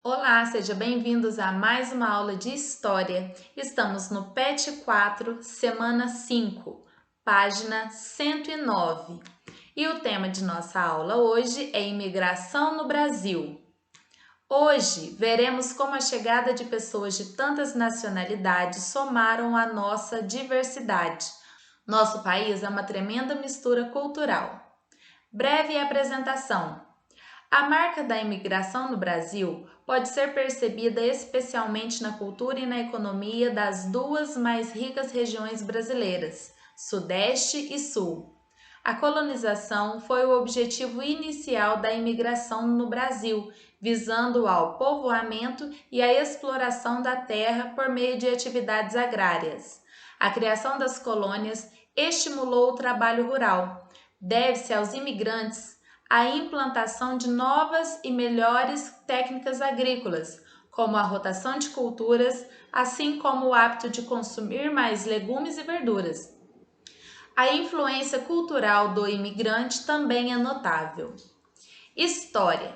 Olá, sejam bem-vindos a mais uma aula de História. Estamos no PET 4, semana 5, página 109. E o tema de nossa aula hoje é Imigração no Brasil. Hoje veremos como a chegada de pessoas de tantas nacionalidades somaram a nossa diversidade. Nosso país é uma tremenda mistura cultural. Breve apresentação. A marca da imigração no Brasil pode ser percebida especialmente na cultura e na economia das duas mais ricas regiões brasileiras, Sudeste e Sul. A colonização foi o objetivo inicial da imigração no Brasil, visando ao povoamento e à exploração da terra por meio de atividades agrárias. A criação das colônias estimulou o trabalho rural. Deve-se aos imigrantes a implantação de novas e melhores técnicas agrícolas, como a rotação de culturas, assim como o hábito de consumir mais legumes e verduras. A influência cultural do imigrante também é notável. História.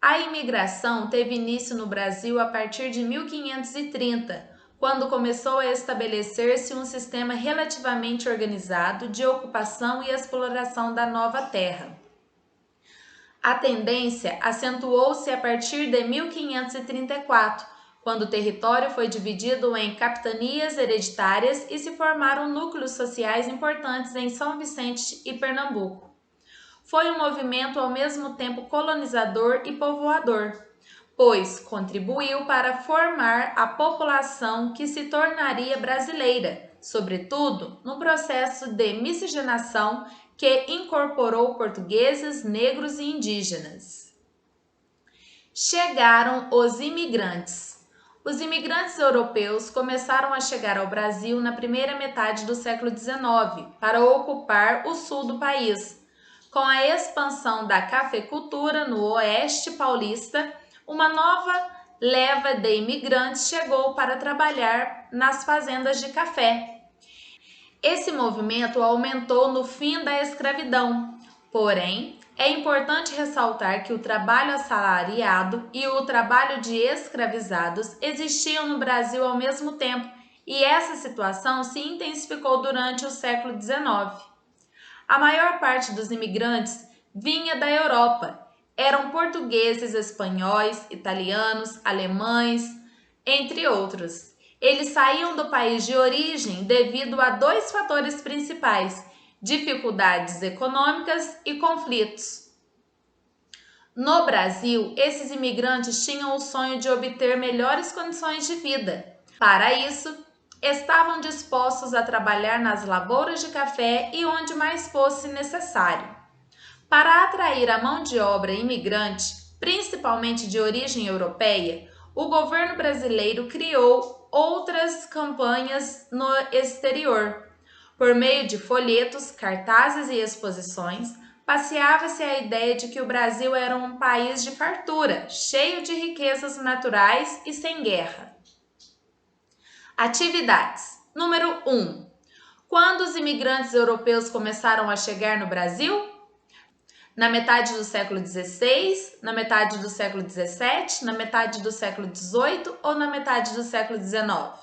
A imigração teve início no Brasil a partir de 1530, quando começou a estabelecer-se um sistema relativamente organizado de ocupação e exploração da nova terra. A tendência acentuou-se a partir de 1534, quando o território foi dividido em capitanias hereditárias e se formaram núcleos sociais importantes em São Vicente e Pernambuco. Foi um movimento ao mesmo tempo colonizador e povoador, pois contribuiu para formar a população que se tornaria brasileira, sobretudo no processo de miscigenação que incorporou portugueses, negros e indígenas. Chegaram os imigrantes. Os imigrantes europeus começaram a chegar ao Brasil na primeira metade do século XIX para ocupar o sul do país. Com a expansão da cafeicultura no oeste paulista, uma nova leva de imigrantes chegou para trabalhar nas fazendas de café. Esse movimento aumentou no fim da escravidão, porém, é importante ressaltar que o trabalho assalariado e o trabalho de escravizados existiam no Brasil ao mesmo tempo, e essa situação se intensificou durante o século XIX. A maior parte dos imigrantes vinha da Europa. Eram portugueses, espanhóis, italianos, alemães, entre outros. Eles saíam do país de origem devido a dois fatores principais: dificuldades econômicas e conflitos. No Brasil, esses imigrantes tinham o sonho de obter melhores condições de vida. Para isso, estavam dispostos a trabalhar nas lavouras de café e onde mais fosse necessário. Para atrair a mão de obra imigrante, principalmente de origem europeia, o governo brasileiro criou outras campanhas no exterior. Por meio de folhetos, cartazes e exposições, passeava-se a ideia de que o Brasil era um país de fartura, cheio de riquezas naturais e sem guerra. Atividades. Número 1. Quando os imigrantes europeus começaram a chegar no Brasil? Na metade do século XVI, na metade do século XVII, na metade do século XVIII ou na metade do século XIX?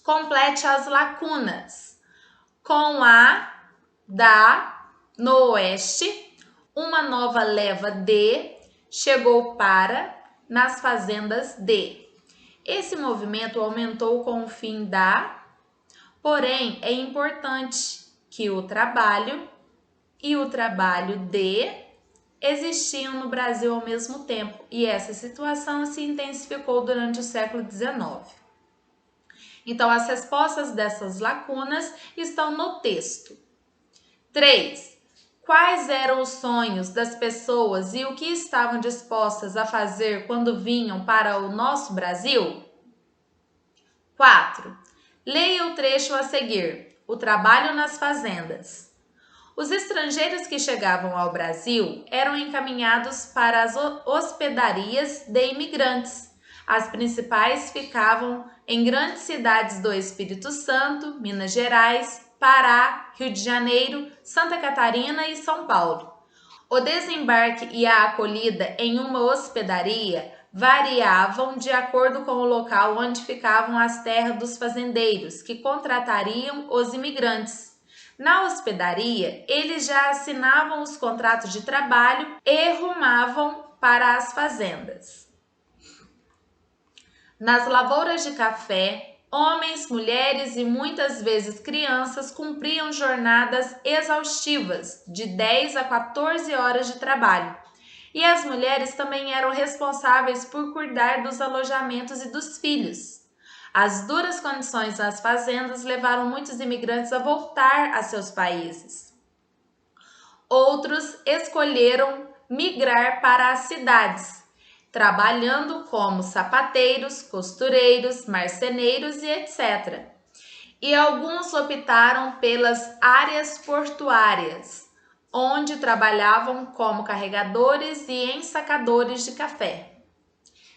Complete as lacunas. Com a, da, no oeste, uma nova leva de chegou para nas fazendas de. Esse movimento aumentou com o fim da, porém é importante que o trabalho e o trabalho de existiam no Brasil ao mesmo tempo, e essa situação se intensificou durante o século XIX. Então, as respostas dessas lacunas estão no texto. 3. Quais eram os sonhos das pessoas e o que estavam dispostas a fazer quando vinham para o nosso Brasil? 4. Leia o trecho a seguir. O trabalho nas fazendas. Os estrangeiros que chegavam ao Brasil eram encaminhados para as hospedarias de imigrantes. As principais ficavam em grandes cidades do Espírito Santo, Minas Gerais, Pará, Rio de Janeiro, Santa Catarina e São Paulo. O desembarque e a acolhida em uma hospedaria variavam de acordo com o local onde ficavam as terras dos fazendeiros, que contratariam os imigrantes. Na hospedaria, eles já assinavam os contratos de trabalho e rumavam para as fazendas. Nas lavouras de café, homens, mulheres e muitas vezes crianças cumpriam jornadas exaustivas de 10 a 14 horas de trabalho. E as mulheres também eram responsáveis por cuidar dos alojamentos e dos filhos. As duras condições nas fazendas levaram muitos imigrantes a voltar a seus países. Outros escolheram migrar para as cidades, trabalhando como sapateiros, costureiros, marceneiros e etc. E alguns optaram pelas áreas portuárias, onde trabalhavam como carregadores e ensacadores de café.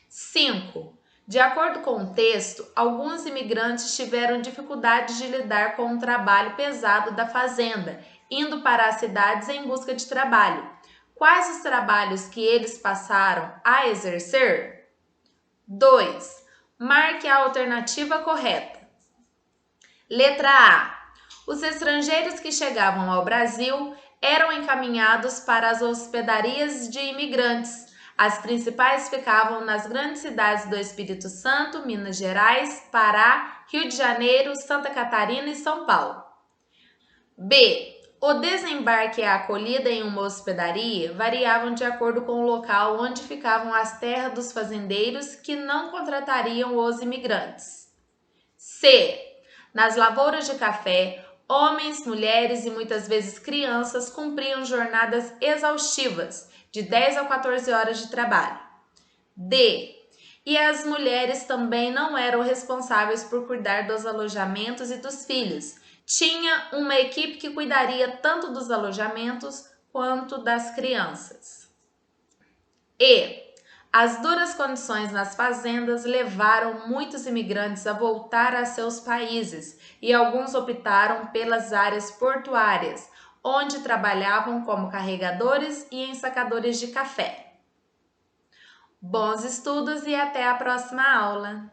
5. De acordo com o texto, alguns imigrantes tiveram dificuldade de lidar com o trabalho pesado da fazenda, indo para as cidades em busca de trabalho. Quais os trabalhos que eles passaram a exercer? 2. Marque a alternativa correta. Letra A. Os estrangeiros que chegavam ao Brasil eram encaminhados para as hospedarias de imigrantes. As principais ficavam nas grandes cidades do Espírito Santo, Minas Gerais, Pará, Rio de Janeiro, Santa Catarina e São Paulo. B. O desembarque e a acolhida em uma hospedaria variavam de acordo com o local onde ficavam as terras dos fazendeiros que não contratariam os imigrantes. C. Nas lavouras de café, homens, mulheres e muitas vezes crianças cumpriam jornadas exaustivas, de 10 a 14 horas de trabalho. D. E as mulheres também não eram responsáveis por cuidar dos alojamentos e dos filhos. Tinha uma equipe que cuidaria tanto dos alojamentos quanto das crianças. E. As duras condições nas fazendas levaram muitos imigrantes a voltar a seus países e alguns optaram pelas áreas portuárias, onde trabalhavam como carregadores e ensacadores de café. Bons estudos e até a próxima aula!